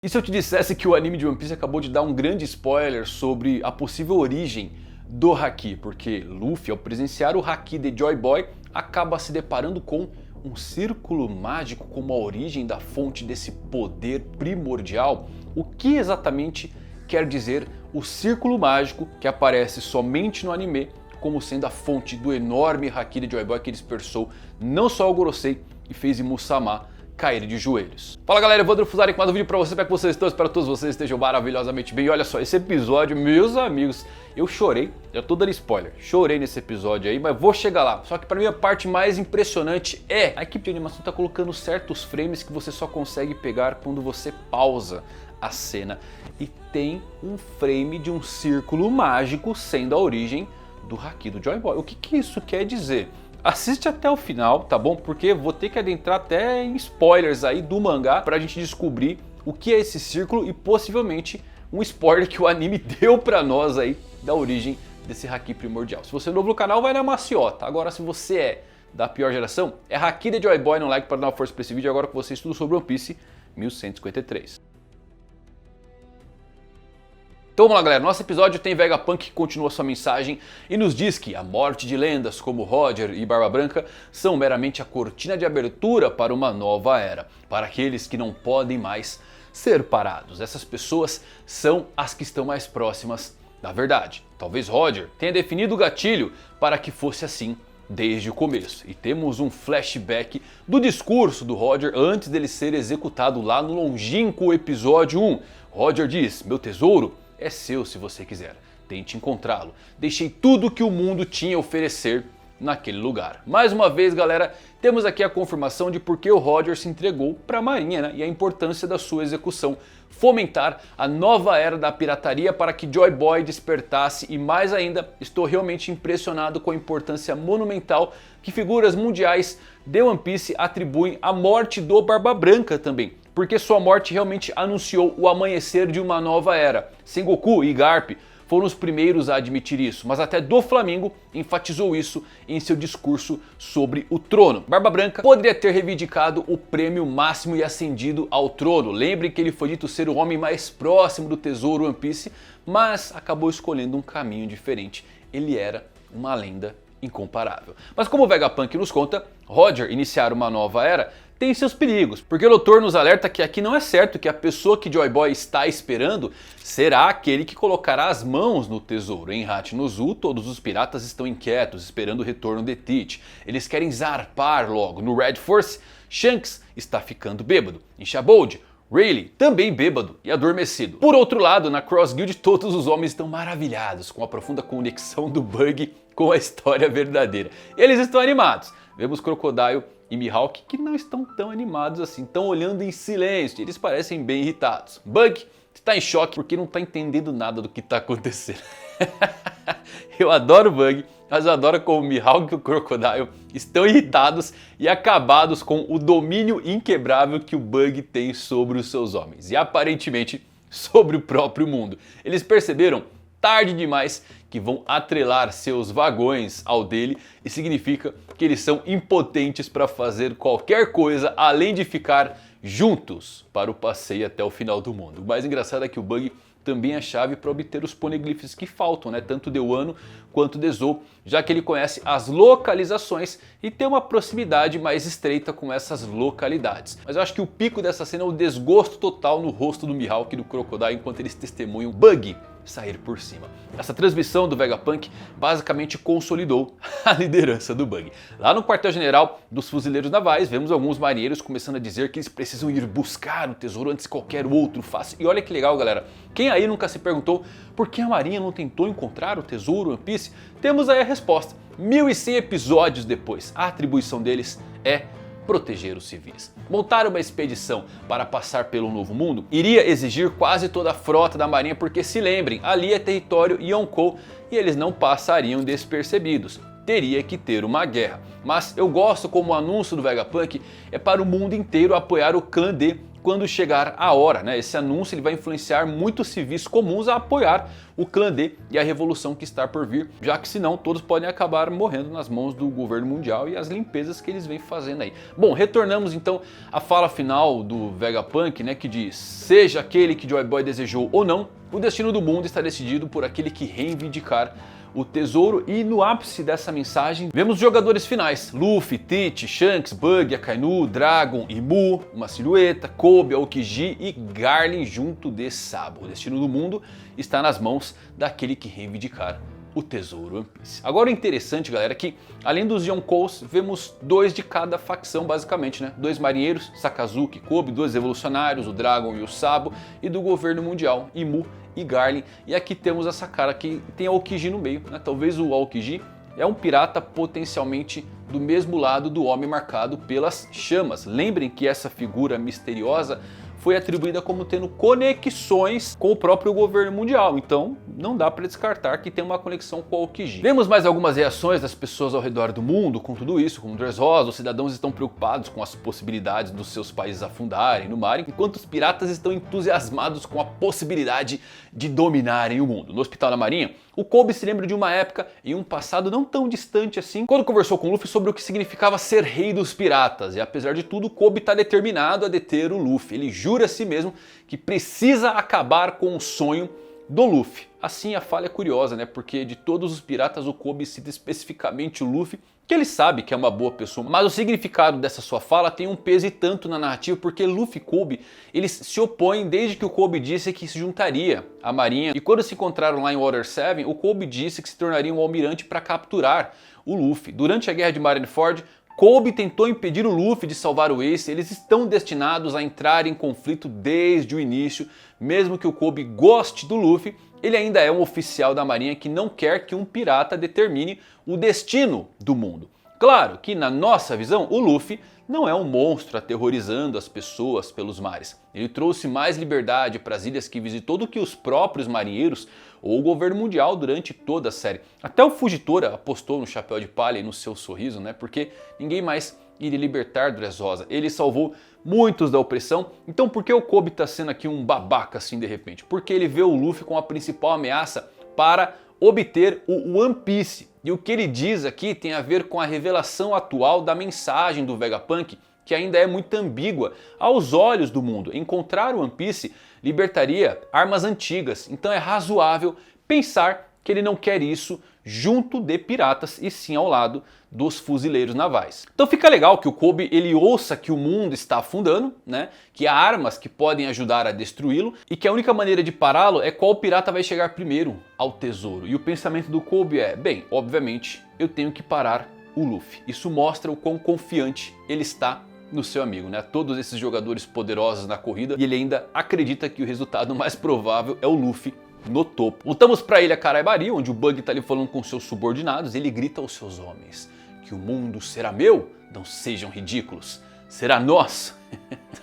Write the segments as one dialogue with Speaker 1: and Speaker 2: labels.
Speaker 1: E se eu te dissesse que o anime de One Piece acabou de dar um grande spoiler sobre a possível origem do Haki? Porque Luffy, ao presenciar o Haki de Joy Boy, acaba se deparando com um círculo mágico como a origem da fonte desse poder primordial. O que exatamente quer dizer o círculo mágico que aparece somente no anime como sendo a fonte do enorme Haki de Joy Boy que dispersou não só o Gorosei e fez Imu-sama cair de joelhos? Fala galera, Evandro Fusari com mais um vídeo pra vocês, como é que vocês estão? Espero que todos vocês estejam maravilhosamente bem. E olha só, esse episódio, meus amigos, eu chorei, já tô dando spoiler, chorei nesse episódio aí, mas vou chegar lá. Só que pra mim a parte mais impressionante é a equipe de animação tá colocando certos frames que você só consegue pegar quando você pausa a cena. E tem um frame de um círculo mágico sendo a origem do Haki do Joy Boy. O que isso quer dizer? Assiste até o final, tá bom? Porque vou ter que adentrar até em spoilers aí do mangá pra gente descobrir o que é esse círculo e possivelmente um spoiler que o anime deu pra nós aí da origem desse Haki primordial. Se você é novo no canal, vai na maciota. Agora, se você é da pior geração, é Haki de Joy Boy no like para dar uma força pra esse vídeo agora que você estuda sobre One Piece 1153. Então vamos lá galera, nosso episódio tem Vegapunk que continua sua mensagem e nos diz que a morte de lendas como Roger e Barba Branca são meramente a cortina de abertura para uma nova era, para aqueles que não podem mais ser parados. Essas pessoas são as que estão mais próximas da verdade. Talvez Roger tenha definido o gatilho para que fosse assim desde o começo. E temos um flashback do discurso do Roger antes dele ser executado lá no longínquo episódio 1. Roger diz: "Meu tesouro é seu se você quiser, tente encontrá-lo. Deixei tudo que o mundo tinha a oferecer naquele lugar." Mais uma vez galera, temos aqui a confirmação de por que o Roger se entregou para a marinha, né? E a importância da sua execução. Fomentar a nova era da pirataria para que Joy Boy despertasse e mais ainda, estou realmente impressionado com a importância monumental que figuras mundiais de One Piece atribuem à morte do Barba Branca também. Porque sua morte realmente anunciou o amanhecer de uma nova era. Sengoku e Garp foram os primeiros a admitir isso, mas até Doflamingo enfatizou isso em seu discurso sobre o trono. Barba Branca poderia ter reivindicado o prêmio máximo e ascendido ao trono. Lembre que ele foi dito ser o homem mais próximo do tesouro One Piece, mas acabou escolhendo um caminho diferente. Ele era uma lenda incomparável. Mas como o Vegapunk nos conta, Roger iniciar uma nova era tem seus perigos, porque o doutor nos alerta que aqui não é certo que a pessoa que Joy Boy está esperando será aquele que colocará as mãos no tesouro. Em Hat no Zoo, todos os piratas estão inquietos, esperando o retorno de Teach. Eles querem zarpar logo. No Red Force, Shanks está ficando bêbado. Em Shabold, Rayleigh também bêbado e adormecido. Por outro lado, na Cross Guild todos os homens estão maravilhados com a profunda conexão do Bug com a história verdadeira. Eles estão animados. Vemos Crocodile e Mihawk que não estão tão animados assim, estão olhando em silêncio, eles parecem bem irritados. Bug está em choque porque não está entendendo nada do que está acontecendo. Eu adoro o Bug, mas eu adoro como o Mihawk e o Crocodile estão irritados e acabados com o domínio inquebrável que o Bug tem sobre os seus homens e aparentemente sobre o próprio mundo. Eles perceberam tarde demais que vão atrelar seus vagões ao dele e significa que eles são impotentes para fazer qualquer coisa além de ficar juntos para o passeio até o final do mundo. O mais engraçado é que o Bug também é a chave para obter os poneglyphs que faltam, né? Tanto de Wano quanto de Zou, já que ele conhece as localizações e tem uma proximidade mais estreita com essas localidades. Mas eu acho que o pico dessa cena é o desgosto total no rosto do Mihawk e do Crocodile enquanto eles testemunham Bug sair por cima. Essa transmissão do Vegapunk basicamente consolidou a liderança do Bug. Lá no quartel-general dos fuzileiros navais, vemos alguns marinheiros começando a dizer que eles precisam ir buscar o tesouro antes que qualquer outro faça. E olha que legal galera, quem aí nunca se perguntou por que a marinha não tentou encontrar o tesouro One Piece? Temos aí a resposta. 1100 episódios depois, a atribuição deles é proteger os civis. Montar uma expedição para passar pelo Novo Mundo iria exigir quase toda a frota da marinha, porque se lembrem, ali é território Yonkou e eles não passariam despercebidos. Teria que ter uma guerra. Mas eu gosto como o anúncio do Vegapunk é para o mundo inteiro apoiar o clã de quando chegar a hora, né? Esse anúncio ele vai influenciar muitos civis comuns a apoiar o clã D e a revolução que está por vir, já que senão todos podem acabar morrendo nas mãos do governo mundial e as limpezas que eles vêm fazendo aí. Bom, retornamos então à fala final do Vegapunk, né, que diz: seja aquele que Joy Boy desejou ou não, o destino do mundo está decidido por aquele que reivindicar o tesouro. E no ápice dessa mensagem vemos os jogadores finais: Luffy, Tite, Shanks, Bug, Akainu, Dragon e Mu, uma silhueta, Kobe, Aokiji e Garlin junto de Sabo. O destino do mundo está nas mãos daquele que reivindicar o tesouro One Piece. Agora o interessante, galera, é que além dos Yonkous, vemos 2 de cada facção basicamente, né? 2 marinheiros, Sakazuki e Kobe, 2 revolucionários, o Dragon e o Sabo, e do governo mundial, Imu e Garlin. E aqui temos essa cara que tem a Aokiji no meio, né? Talvez o Aokiji é um pirata potencialmente do mesmo lado do homem marcado pelas chamas. Lembrem que essa figura misteriosa foi atribuída como tendo conexões com o próprio governo mundial, então não dá para descartar que tem uma conexão com o Aokiji. Vemos mais algumas reações das pessoas ao redor do mundo com tudo isso, como Dressrosa. Os cidadãos estão preocupados com as possibilidades dos seus países afundarem no mar, enquanto os piratas estão entusiasmados com a possibilidade de dominarem o mundo. No Hospital da Marinha, o Kobe se lembra de uma época, em um passado não tão distante assim, quando conversou com o Luffy sobre o que significava ser rei dos piratas. E apesar de tudo, o Kobe está determinado a deter o Luffy. Ele jura a si mesmo que precisa acabar com o sonho do Luffy. Assim, a falha é curiosa, né? Porque de todos os piratas, o Kobe cita especificamente o Luffy, que ele sabe que é uma boa pessoa. Mas o significado dessa sua fala tem um peso e tanto na narrativa, porque Luffy e Kobe, eles se opõem desde que o Kobe disse que se juntaria à marinha. E quando se encontraram lá em Water 7, o Kobe disse que se tornaria um almirante para capturar o Luffy. Durante a guerra de Marineford, Kobe tentou impedir o Luffy de salvar o Ace. Eles estão destinados a entrar em conflito desde o início. Mesmo que o Kobe goste do Luffy, ele ainda é um oficial da marinha que não quer que um pirata determine o destino do mundo. Claro que na nossa visão, o Luffy não é um monstro aterrorizando as pessoas pelos mares. Ele trouxe mais liberdade para as ilhas que visitou do que os próprios marinheiros ou o governo mundial durante toda a série. Até o Fugitora apostou no chapéu de palha e no seu sorriso, né? Porque ninguém mais iria libertar Dressrosa. Ele salvou muitos da opressão. Então por que o Kobe está sendo aqui um babaca assim de repente? Porque ele vê o Luffy como a principal ameaça para obter o One Piece. E o que ele diz aqui tem a ver com a revelação atual da mensagem do Vegapunk, que ainda é muito ambígua aos olhos do mundo. Encontrar o One Piece libertaria armas antigas, então é razoável pensar que ele não quer isso junto de piratas e sim ao lado dos fuzileiros navais. Então fica legal que o Kobe ele ouça que o mundo está afundando, né? Que há armas que podem ajudar a destruí-lo e que a única maneira de pará-lo é qual pirata vai chegar primeiro ao tesouro. E o pensamento do Kobe é: bem, obviamente eu tenho que parar o Luffy. Isso mostra o quão confiante ele está no seu amigo, né? Todos esses jogadores poderosos na corrida e ele ainda acredita que o resultado mais provável é o Luffy no topo. Voltamos para a ilha Karaibari, onde o Bug está ali falando com seus subordinados. Ele grita aos seus homens que o mundo será meu, não sejam ridículos, será nosso.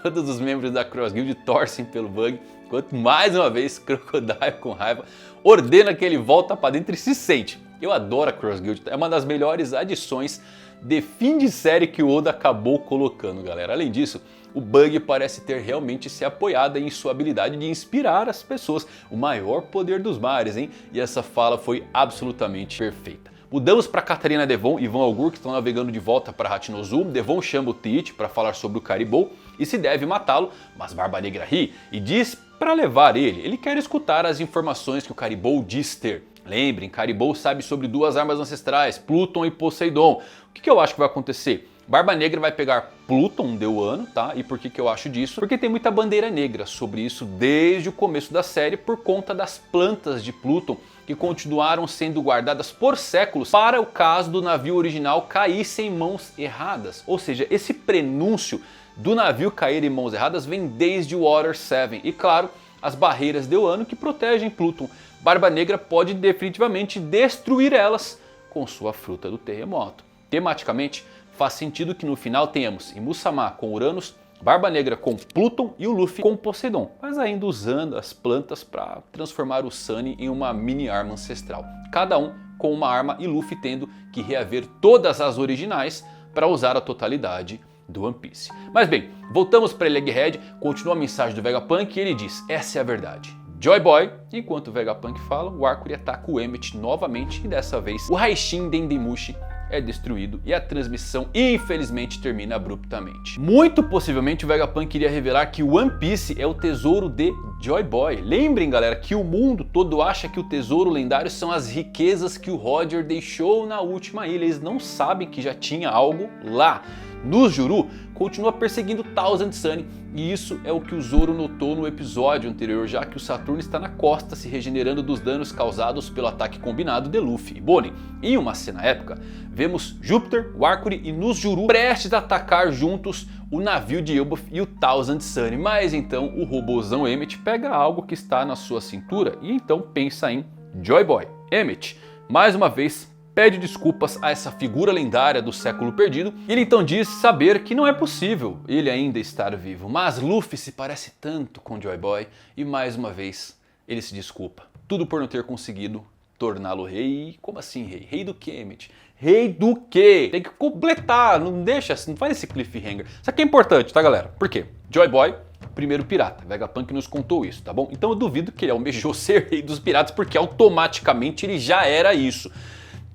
Speaker 1: Todos os membros da Cross Guild torcem pelo Bug, enquanto mais uma vez Crocodile com raiva ordena que ele volta para dentro e se sente. Eu adoro a Cross Guild, é uma das melhores adições de fim de série que o Oda acabou colocando, galera. Além disso, o Bug parece ter realmente se apoiado em sua habilidade de inspirar as pessoas. O maior poder dos mares, hein? E essa fala foi absolutamente perfeita. Mudamos para Catarina Devon e Van Algur, que estão navegando de volta para Hachinozu. Devon chama o Tite para falar sobre o Caribou e se deve matá-lo, mas Barba Negra ri e diz para levar ele. Ele quer escutar as informações que o Caribou diz ter. Lembrem, Caribou sabe sobre 2 armas ancestrais, Pluton e Poseidon. O que eu acho que vai acontecer? Barba Negra vai pegar Pluton de Wano, tá? E por que eu acho disso? Porque tem muita bandeira negra sobre isso desde o começo da série por conta das plantas de Pluton que continuaram sendo guardadas por séculos para o caso do navio original caísse em mãos erradas. Ou seja, esse prenúncio do navio cair em mãos erradas vem desde o Water 7 e claro, as barreiras de Wano que protegem Pluton. Barba Negra pode definitivamente destruir elas com sua fruta do terremoto. Tematicamente, faz sentido que no final tenhamos Imu-sama com Uranus, Barba Negra com Pluton e o Luffy com Poseidon, mas ainda usando as plantas para transformar o Sunny em uma mini arma ancestral. Cada um com uma arma e Luffy tendo que reaver todas as originais para usar a totalidade do One Piece. Mas bem, voltamos para ele, Egghead, continua a mensagem do Vegapunk e ele diz: essa é a verdade. Joy Boy, enquanto o Vegapunk fala, o Arcuri ataca o Emmet novamente e dessa vez o Raishin Dendemushi é destruído e a transmissão infelizmente termina abruptamente. Muito possivelmente o Vegapunk queria revelar que o One Piece é o tesouro de Joy Boy. Lembrem, galera, que o mundo todo acha que o tesouro lendário são as riquezas que o Roger deixou na última ilha. Eles não sabem que já tinha algo lá. No Juru, continua perseguindo Thousand Sunny e isso é o que o Zoro notou no episódio anterior, já que o Saturno está na costa se regenerando dos danos causados pelo ataque combinado de Luffy e Bonnie. Em uma cena épica, vemos Júpiter, o Arcuri e Nus Juru prestes a atacar juntos o navio de Elbaf e o Thousand Sunny, mas então o robôzão Emmet pega algo que está na sua cintura e então pensa em Joy Boy. Emmet, mais uma vez, pede desculpas a essa figura lendária do século perdido. Ele então diz saber que não é possível ele ainda estar vivo, mas Luffy se parece tanto com Joy Boy e mais uma vez ele se desculpa. Tudo por não ter conseguido torná-lo rei. Como assim rei? Rei do que, Emmet? Rei do quê? Tem que completar, não deixa assim, não faz esse cliffhanger. Isso aqui é importante, tá, galera? Por quê? Joy Boy, primeiro pirata. Vegapunk nos contou isso, tá bom? Então eu duvido que ele almejou ser rei dos piratas, porque automaticamente ele já era isso.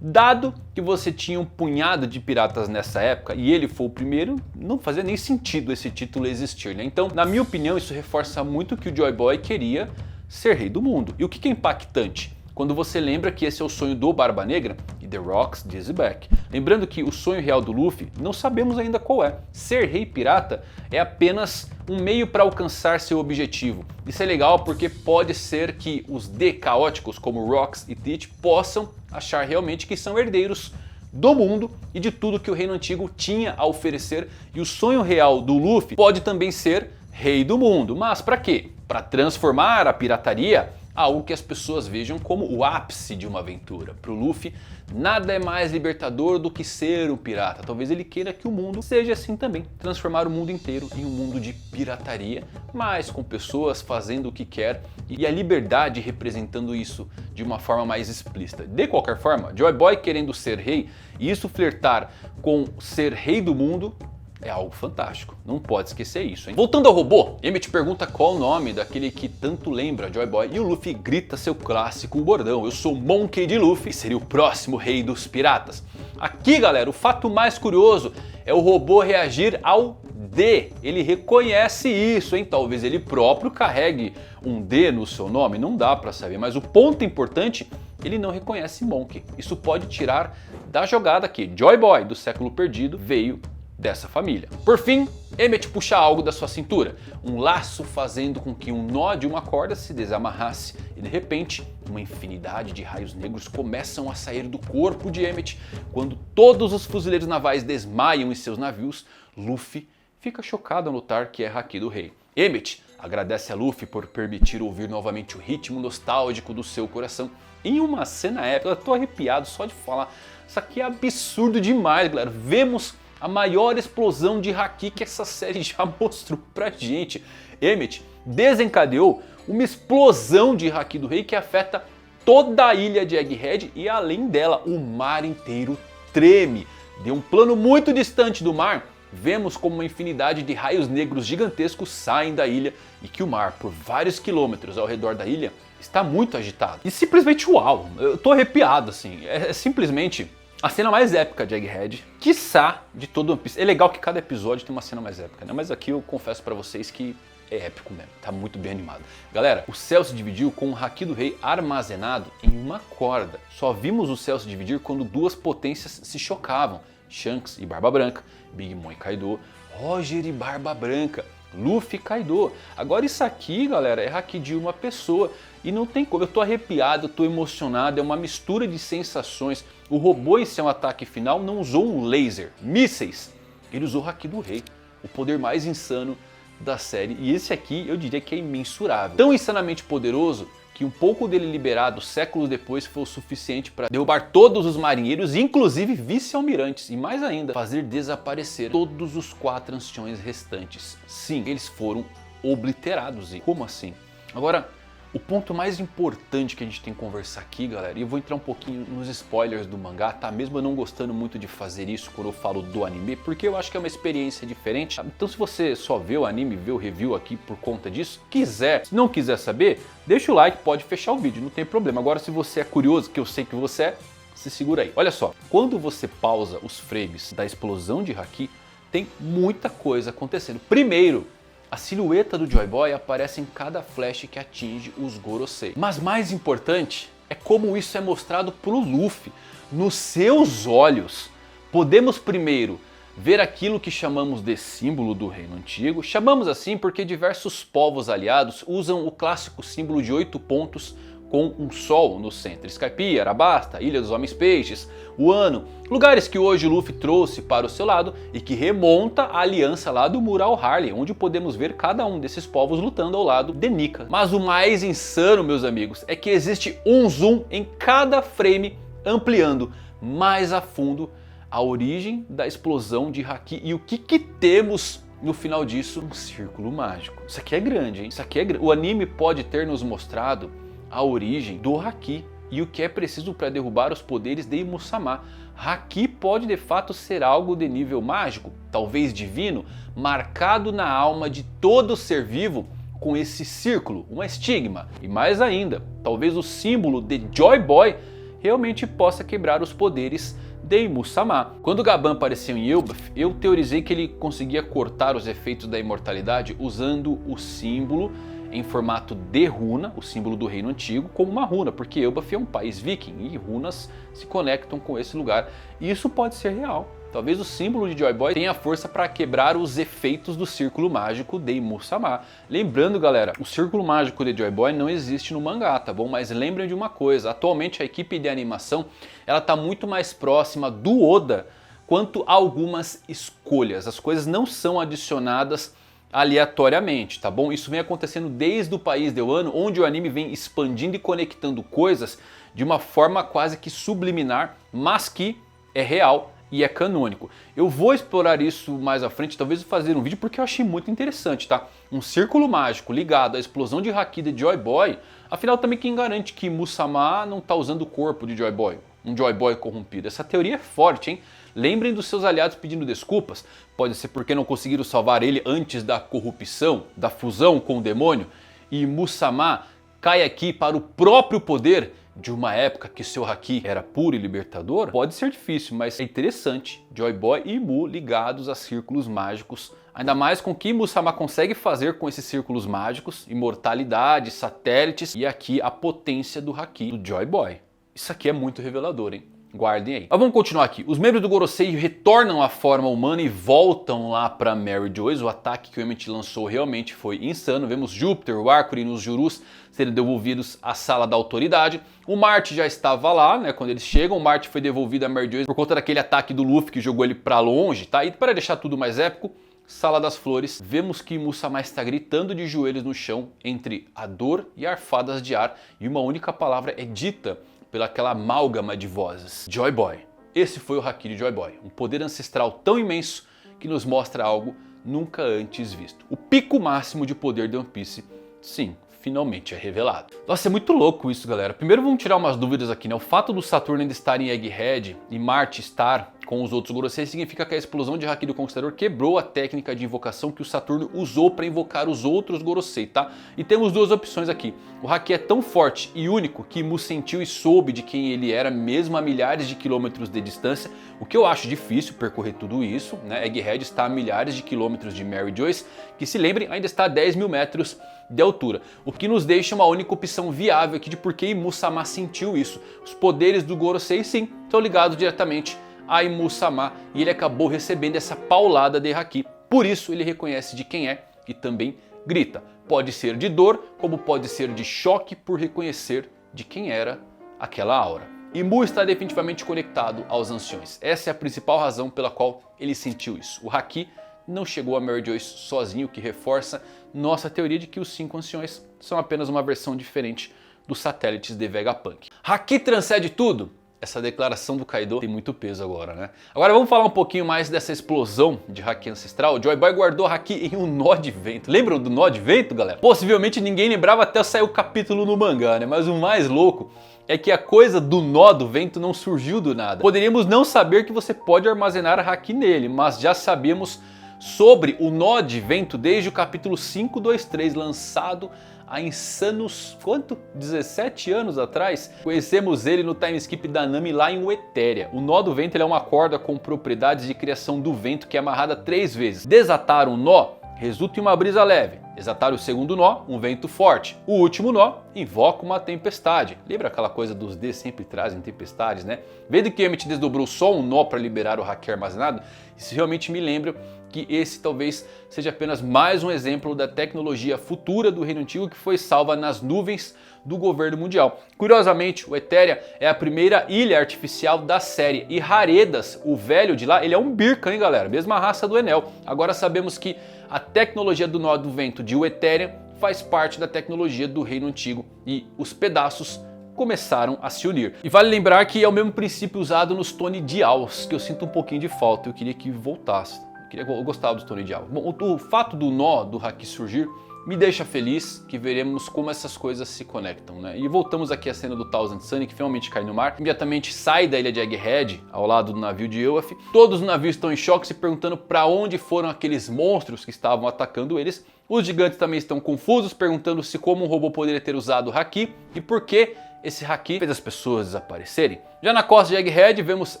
Speaker 1: Dado que você tinha um punhado de piratas nessa época e ele foi o primeiro, não fazia nem sentido esse título existir, né? Então, na minha opinião, isso reforça muito que o Joy Boy queria ser rei do mundo. E o que é impactante? Quando você lembra que esse é o sonho do Barba Negra e The Rock's Dizzyback. Lembrando que o sonho real do Luffy, não sabemos ainda qual é. Ser rei pirata é apenas um meio para alcançar seu objetivo. Isso é legal porque pode ser que os D caóticos como Rocks e Teach possam achar realmente que são herdeiros do mundo e de tudo que o Reino Antigo tinha a oferecer. E o sonho real do Luffy pode também ser rei do mundo. Mas para quê? Para transformar a pirataria algo que as pessoas vejam como o ápice de uma aventura. Para o Luffy, nada é mais libertador do que ser um pirata. Talvez ele queira que o mundo seja assim também. Transformar o mundo inteiro em um mundo de pirataria, mas com pessoas fazendo o que quer e a liberdade representando isso de uma forma mais explícita. De qualquer forma, Joy Boy querendo ser rei e isso flertar com ser rei do mundo é algo fantástico, não pode esquecer isso, hein? Voltando ao robô, Emmet pergunta qual o nome daquele que tanto lembra Joy Boy e o Luffy grita seu clássico bordão: eu sou Monkey D. Luffy e seria o próximo rei dos piratas. Aqui, galera, o fato mais curioso é o robô reagir ao D. Ele reconhece isso, hein? Talvez ele próprio carregue um D no seu nome, não dá pra saber, mas o ponto importante, ele não reconhece Monkey. Isso pode tirar da jogada que Joy Boy do século perdido veio dessa família. Por fim, Emmet puxa algo da sua cintura, um laço fazendo com que um nó de uma corda se desamarrasse e de repente uma infinidade de raios negros começam a sair do corpo de Emmet. Quando todos os fuzileiros navais desmaiam em seus navios, Luffy fica chocado ao notar que é Haki do Rei. Emmet agradece a Luffy por permitir ouvir novamente o ritmo nostálgico do seu coração. Em uma cena épica, eu tô arrepiado só de falar, isso aqui é absurdo demais, galera. Vemos a maior explosão de Haki que essa série já mostrou pra gente. Emmet desencadeou uma explosão de Haki do Rei que afeta toda a ilha de Egghead e além dela o mar inteiro treme. De um plano muito distante do mar, vemos como uma infinidade de raios negros gigantescos saem da ilha e que o mar, por vários quilômetros ao redor da ilha, está muito agitado. E simplesmente uau, eu tô arrepiado assim, é simplesmente a cena mais épica de Egghead, quiçá de todo One Piece. É legal que cada episódio tem uma cena mais épica, né? Mas aqui eu confesso pra vocês que é épico mesmo, tá muito bem animado. Galera, o céu se dividiu com o Haki do Rei armazenado em uma corda. Só vimos o céu se dividir quando duas potências se chocavam. Shanks e Barba Branca, Big Mom e Kaido, Roger e Barba Branca, Luffy e Kaido. Agora isso aqui, galera, é Haki de uma pessoa. E não tem como, eu tô arrepiado, eu tô emocionado, é uma mistura de sensações. O robô em seu ataque final não usou um laser, mísseis. Ele usou o Haki do Rei, o poder mais insano da série. E esse aqui eu diria que é imensurável. Tão insanamente poderoso que um pouco dele liberado séculos depois foi o suficiente para derrubar todos os marinheiros, inclusive vice-almirantes. E mais ainda, fazer desaparecer todos os 4 anciões restantes. Sim, eles foram obliterados. E como assim? Agora, O ponto mais importante que a gente tem que conversar aqui, galera, e eu vou entrar um pouquinho nos spoilers do mangá, tá? Mesmo eu não gostando muito de fazer isso quando eu falo do anime, porque eu acho que é uma experiência diferente, tá? Então se você só vê o anime, vê o review aqui por conta disso, se não quiser saber, deixa o like, pode fechar o vídeo, não tem problema. Agora se você é curioso, que eu sei que você é, se segura aí. Olha só, quando você pausa os frames da explosão de Haki, tem muita coisa acontecendo. Primeiro, a silhueta do Joy Boy aparece em cada flash que atinge os Gorosei. Mas mais importante é como isso é mostrado pro Luffy, nos seus olhos. Podemos primeiro ver aquilo que chamamos de símbolo do Reino Antigo. Chamamos assim porque diversos povos aliados usam o clássico símbolo de 8 pontos com um sol no centro. Skypiea, Arabasta, Ilha dos Homens Peixes, Wano, lugares que hoje o Luffy trouxe para o seu lado e que remonta à aliança lá do Mural Harley, onde podemos ver cada um desses povos lutando ao lado de Nika. Mas o mais insano, meus amigos, é que existe um zoom em cada frame, ampliando mais a fundo a origem da explosão de Haki e o que temos no final disso? Um círculo mágico. Isso aqui é grande, hein? Isso aqui é grande. O anime pode ter nos mostrado a origem do Haki e o que é preciso para derrubar os poderes de Imu-sama. Haki pode de fato ser algo de nível mágico, talvez divino, marcado na alma de todo ser vivo com esse círculo, um estigma. E mais ainda, talvez o símbolo de Joy Boy realmente possa quebrar os poderes de Imu-sama. Quando Gaban apareceu em Elbaf, eu teorizei que ele conseguia cortar os efeitos da imortalidade usando o símbolo em formato de runa, o símbolo do Reino Antigo, como uma runa, porque Elbaf é um país viking e runas se conectam com esse lugar. E isso pode ser real. Talvez o símbolo de Joy Boy tenha força para quebrar os efeitos do círculo mágico de Imu-sama. Lembrando, galera, o círculo mágico de Joy Boy não existe no mangá, tá bom? Mas lembrem de uma coisa, atualmente a equipe de animação ela está muito mais próxima do Oda quanto a algumas escolhas. As coisas não são adicionadas aleatoriamente, tá bom? Isso vem acontecendo desde o país de Wano, onde o anime vem expandindo e conectando coisas de uma forma quase que subliminar, mas que é real e é canônico. Eu vou explorar isso mais à frente, talvez fazer um vídeo porque eu achei muito interessante, tá? Um círculo mágico ligado à explosão de Haki de Joy Boy, afinal também quem garante que Imu-sama não tá usando o corpo de Joy Boy? Um Joy Boy corrompido. Essa teoria é forte, hein? Lembrem dos seus aliados pedindo desculpas. Pode ser porque não conseguiram salvar ele antes da corrupção, da fusão com o demônio. E Imu-sama cai aqui para o próprio poder de uma época que seu Haki era puro e libertador. Pode ser difícil, mas é interessante. Joy Boy e Imu ligados a círculos mágicos. Ainda mais com o que Imu-sama consegue fazer com esses círculos mágicos. Imortalidade, satélites e aqui a potência do Haki do Joy Boy. Isso aqui é muito revelador, hein? Guardem aí. Mas vamos continuar aqui. Os membros do Gorosei retornam à forma humana e voltam lá para Mary Joyce. O ataque que o Emmett lançou realmente foi insano. Vemos Júpiter, o Arcuri e os Jurus serem devolvidos à sala da autoridade. O Marty já estava lá, né, quando eles chegam. O Marty foi devolvido a Mary Joyce por conta daquele ataque do Luffy que jogou ele para longe, tá? E para deixar tudo mais épico, Sala das Flores, vemos que Imu-sama está gritando de joelhos no chão entre a dor e arfadas de ar. E uma única palavra é dita pelaquela amálgama de vozes. Joy Boy. Esse foi o Haki de Joy Boy. Um poder ancestral tão imenso que nos mostra algo nunca antes visto. O pico máximo de poder de One Piece, sim, finalmente é revelado. Nossa, é muito louco isso, galera. Primeiro vamos tirar umas dúvidas aqui, né? O fato do Saturno ainda estar em Egghead e Marte estar com os outros Gorosei significa que a explosão de Haki do Conquistador quebrou a técnica de invocação que o Saturno usou para invocar os outros Gorosei, tá? E temos duas opções aqui. O Haki é tão forte e único que Imu sentiu e soube de quem ele era mesmo a milhares de quilômetros de distância, o que eu acho difícil percorrer tudo isso, né? Egghead está a milhares de quilômetros de Mary Joyce, que se lembrem ainda está a 10 mil metros de altura, o que nos deixa uma única opção viável aqui de por que Imu-sama sentiu isso. Os poderes do Gorosei sim estão ligados diretamente a Imu-sama e ele acabou recebendo essa paulada de Haki. Por isso ele reconhece de quem é e também grita. Pode ser de dor, como pode ser de choque por reconhecer de quem era aquela aura. Imu está definitivamente conectado aos anciões. Essa é a principal razão pela qual ele sentiu isso. O Haki não chegou a Mary Joyce sozinho, o que reforça nossa teoria de que os 5 anciões são apenas uma versão diferente dos satélites de Vegapunk. Haki transcende tudo? Essa declaração do Kaido tem muito peso agora, né? Agora vamos falar um pouquinho mais dessa explosão de haki ancestral. O Joy Boy guardou haki em um nó de vento. Lembram do nó de vento, galera? Possivelmente ninguém lembrava até sair o capítulo no mangá, né? Mas o mais louco é que a coisa do nó do vento não surgiu do nada. Poderíamos não saber que você pode armazenar haki nele, mas já sabíamos sobre o nó de vento desde o capítulo 523, lançado há insanos, quanto? 17 anos atrás? Conhecemos ele no time skip da Nami lá em Westeria. O nó do vento ele é uma corda com propriedades de criação do vento que é amarrada 3 vezes. Desatar um nó resulta em uma brisa leve. Desatar o segundo nó, um vento forte. O último nó invoca uma tempestade. Lembra aquela coisa dos D sempre trazem tempestades, né? Vendo que Emmett desdobrou só um nó para liberar o haki armazenado, isso realmente me lembra que esse talvez seja apenas mais um exemplo da tecnologia futura do Reino Antigo que foi salva nas nuvens do governo mundial. Curiosamente, o Westeria é a primeira ilha artificial da série e Haredas, o velho de lá, ele é um Birka, hein galera? Mesma raça do Enel. Agora sabemos que a tecnologia do nó do vento de Westeria faz parte da tecnologia do Reino Antigo e os pedaços começaram a se unir. E vale lembrar que é o mesmo princípio usado nos Tony Dials, que eu sinto um pouquinho de falta, eu queria que voltasse. Eu gostava do Tony Dial. Bom, o fato do nó do haki surgir me deixa feliz que veremos como essas coisas se conectam, né? E voltamos aqui à cena do Thousand Sunny, que finalmente cai no mar. Imediatamente sai da ilha de Egghead, ao lado do navio de Elbaf. Todos no navio estão em choque, se perguntando para onde foram aqueles monstros que estavam atacando eles. Os gigantes também estão confusos, perguntando se como um robô poderia ter usado o haki e por que esse haki fez as pessoas desaparecerem. Já na costa de Egghead vemos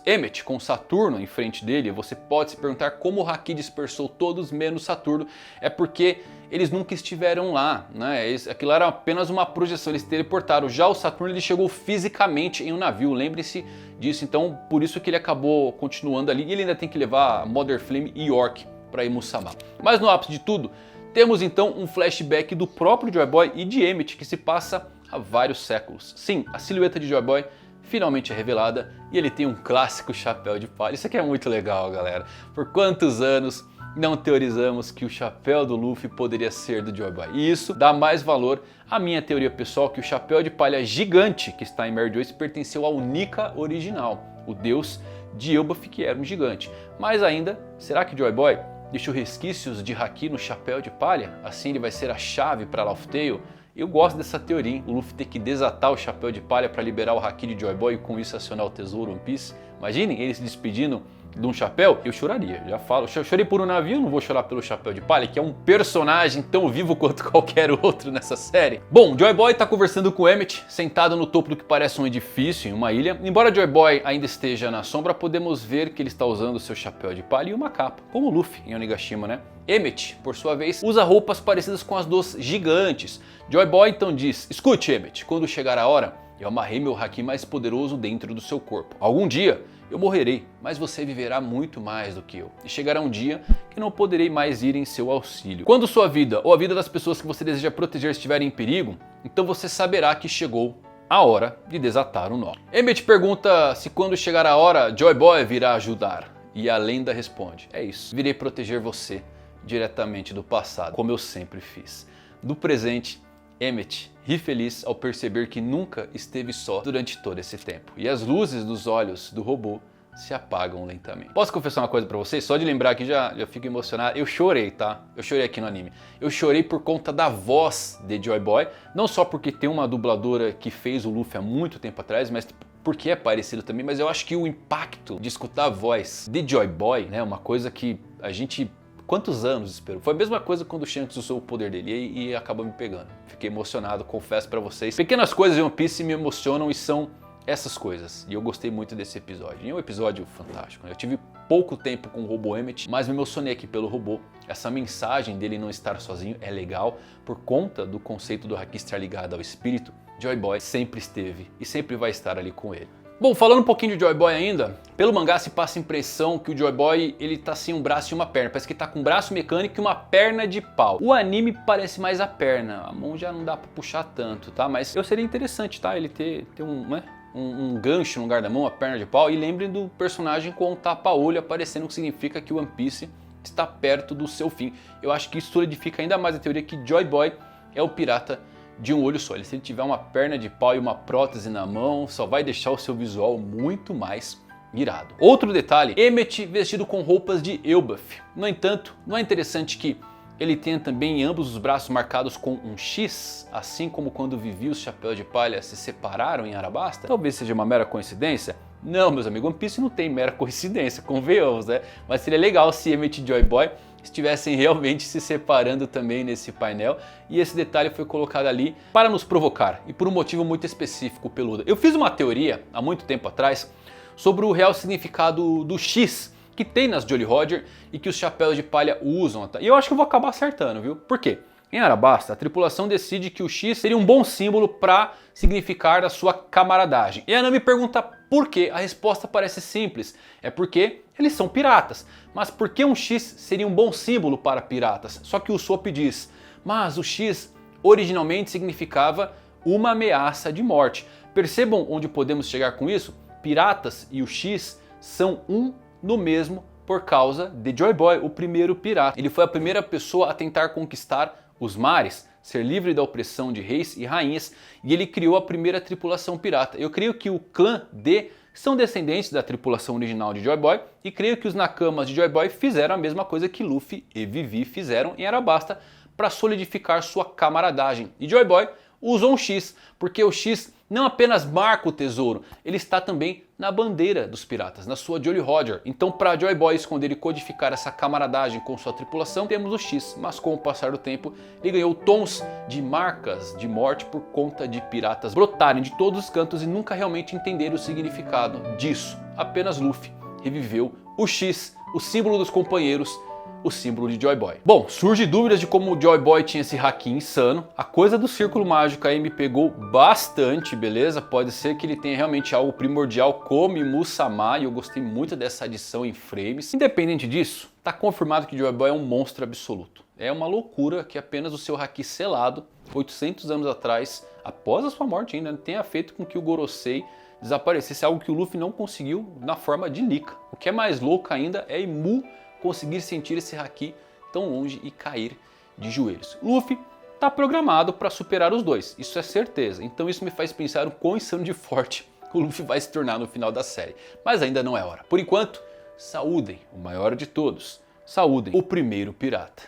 Speaker 1: Emmett com Saturno em frente dele. Você pode se perguntar como o haki dispersou todos menos Saturno. É porque eles nunca estiveram lá, né? Aquilo era apenas uma projeção, eles teleportaram. Já o Saturno ele chegou fisicamente em um navio, lembre-se disso. Então por isso que ele acabou continuando ali e ele ainda tem que levar Mother Flame e York para Imusama. Mas no ápice de tudo, temos então um flashback do próprio Joy Boy e de Emmett que se passa há vários séculos. Sim, a silhueta de Joy Boy finalmente é revelada e ele tem um clássico chapéu de palha. Isso aqui é muito legal, galera. Por quantos anos não teorizamos que o chapéu do Luffy poderia ser do Joy Boy? E isso dá mais valor à minha teoria pessoal que o chapéu de palha gigante que está em Mary Joyce pertenceu ao Nika original, o deus de Elbaf que era um gigante. Mas ainda, será que Joy Boy deixou resquícios de haki no chapéu de palha? Assim ele vai ser a chave para Laugh Tale? Eu gosto dessa teoria, hein? O Luffy ter que desatar o chapéu de palha para liberar o haki de Joy Boy e com isso acionar o tesouro One Piece. Imaginem ele se despedindo de um chapéu, eu choraria, já falo. Eu chorei por um navio, não vou chorar pelo chapéu de palha, que é um personagem tão vivo quanto qualquer outro nessa série. Bom, Joy Boy tá conversando com Emmett, sentado no topo do que parece um edifício em uma ilha. Embora Joy Boy ainda esteja na sombra, podemos ver que ele está usando seu chapéu de palha e uma capa, como o Luffy em Onigashima, né? Emmett, por sua vez, usa roupas parecidas com as dos gigantes. Joy Boy então diz: escute Emmett, quando chegar a hora, eu amarrei meu haki mais poderoso dentro do seu corpo. Algum dia eu morrerei, mas você viverá muito mais do que eu. E chegará um dia que não poderei mais ir em seu auxílio. Quando sua vida ou a vida das pessoas que você deseja proteger estiverem em perigo, então você saberá que chegou a hora de desatar o nó. Emmett pergunta se quando chegar a hora, Joy Boy virá ajudar. E a lenda responde: é isso, virei proteger você diretamente do passado, como eu sempre fiz. Do presente, Emmett ri feliz ao perceber que nunca esteve só durante todo esse tempo. E as luzes dos olhos do robô se apagam lentamente. Posso confessar uma coisa pra vocês? Só de lembrar aqui já fico emocionado. Eu chorei, tá? Eu chorei aqui no anime. Eu chorei por conta da voz de Joy Boy. Não só porque tem uma dubladora que fez o Luffy há muito tempo atrás, mas porque é parecido também. Mas eu acho que o impacto de escutar a voz de Joy Boy, né? Uma coisa que a gente... Quantos anos esperou? Foi a mesma coisa quando o Shanks usou o poder dele e acabou me pegando. Fiquei emocionado, confesso pra vocês. Pequenas coisas de One Piece me emocionam e são essas coisas. E eu gostei muito desse episódio. E é um episódio fantástico, né? Eu tive pouco tempo com o robô Emmett, mas me emocionei aqui pelo robô. Essa mensagem dele não estar sozinho é legal por conta do conceito do haki estar ligado ao espírito. Joy Boy sempre esteve e sempre vai estar ali com ele. Bom, falando um pouquinho de Joy Boy ainda, pelo mangá se passa a impressão que o Joy Boy ele tá sem um braço e uma perna. Parece que tá com um braço mecânico e uma perna de pau. O anime parece mais a perna, a mão já não dá pra puxar tanto, tá? Mas eu seria interessante, tá? Ele ter um, né? Um gancho no lugar da mão, a perna de pau. E lembrem do personagem com o tapa-olho aparecendo, que significa que o One Piece está perto do seu fim. Eu acho que isso solidifica ainda mais a teoria que Joy Boy é o pirata de um olho só. Se ele tiver uma perna de pau e uma prótese na mão, só vai deixar o seu visual muito mais irado. Outro detalhe, Emmett vestido com roupas de Elbaf. No entanto, não é interessante que ele tenha também ambos os braços marcados com um X, assim como quando Vivi e os Chapéus de Palha se separaram em Arabasta? Talvez seja uma mera coincidência? Não, meus amigos, One Piece não tem mera coincidência, convenhamos, né? Mas seria legal se Emmett e Joy Boy estivessem realmente se separando também nesse painel, e esse detalhe foi colocado ali para nos provocar e por um motivo muito específico, Peluda. Eu fiz uma teoria há muito tempo atrás sobre o real significado do X que tem nas Jolly Roger e que os Chapéus de Palha usam. E eu acho que eu vou acabar acertando, viu? Por quê? Em Arabasta, a tripulação decide que o X seria um bom símbolo para significar a sua camaradagem. E a Nami pergunta por quê. A resposta parece simples. É porque eles são piratas. Mas por que um X seria um bom símbolo para piratas? Só que o Usopp diz, mas o X originalmente significava uma ameaça de morte. Percebam onde podemos chegar com isso? Piratas e o X são um no mesmo por causa de Joy Boy, o primeiro pirata. Ele foi a primeira pessoa a tentar conquistar os mares, ser livre da opressão de reis e rainhas, e ele criou a primeira tripulação pirata. Eu creio que o clã D são descendentes da tripulação original de Joy Boy, e creio que os Nakamas de Joy Boy fizeram a mesma coisa que Luffy e Vivi fizeram em Arabasta para solidificar sua camaradagem. E Joy Boy usou um X, porque o X não apenas marca o tesouro, ele está também na bandeira dos piratas, na sua Jolly Roger. Então, para Joy Boy esconder e codificar essa camaradagem com sua tripulação, temos o X, mas com o passar do tempo, ele ganhou tons de marcas de morte por conta de piratas brotarem de todos os cantos e nunca realmente entenderem o significado disso. Apenas Luffy reviveu o X, o símbolo dos companheiros, o símbolo de Joy Boy. Bom, surge dúvidas de como o Joy Boy tinha esse haki insano. A coisa do círculo mágico aí me pegou bastante, beleza? Pode ser que ele tenha realmente algo primordial como Imu-sama, e eu gostei muito dessa adição em frames. Independente disso, tá confirmado que Joy Boy é um monstro absoluto. É uma loucura que apenas o seu haki selado, 800 anos atrás, após a sua morte ainda, tenha feito com que o Gorosei desaparecesse, algo que o Luffy não conseguiu na forma de Nika. O que é mais louco ainda é Imu conseguir sentir esse haki tão longe e cair de joelhos. Luffy está programado para superar os dois, isso é certeza. Então isso me faz pensar o quão insano de forte o Luffy vai se tornar no final da série. Mas ainda não é hora. Por enquanto, saúdem o maior de todos. Saúdem o primeiro pirata,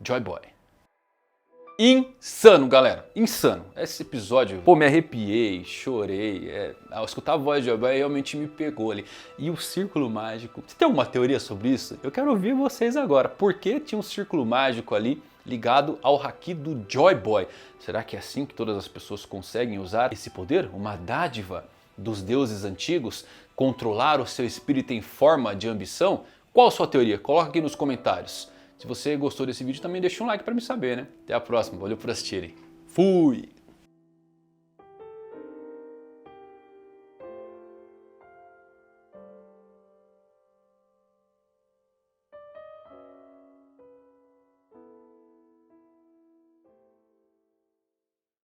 Speaker 1: Joy Boy. Insano, galera, insano. Esse episódio, pô, me arrepiei, chorei. Ao escutar a voz de Joy Boy realmente me pegou ali. E o círculo mágico, você tem alguma teoria sobre isso? Eu quero ouvir vocês agora. Por que tinha um círculo mágico ali ligado ao haki do Joy Boy? Será que é assim que todas as pessoas conseguem usar esse poder? Uma dádiva dos deuses antigos? Controlar o seu espírito em forma de ambição? Qual a sua teoria? Coloca aqui nos comentários. Se você gostou desse vídeo, também deixa um like para me saber, né? Até a próxima, valeu por assistirem. Fui!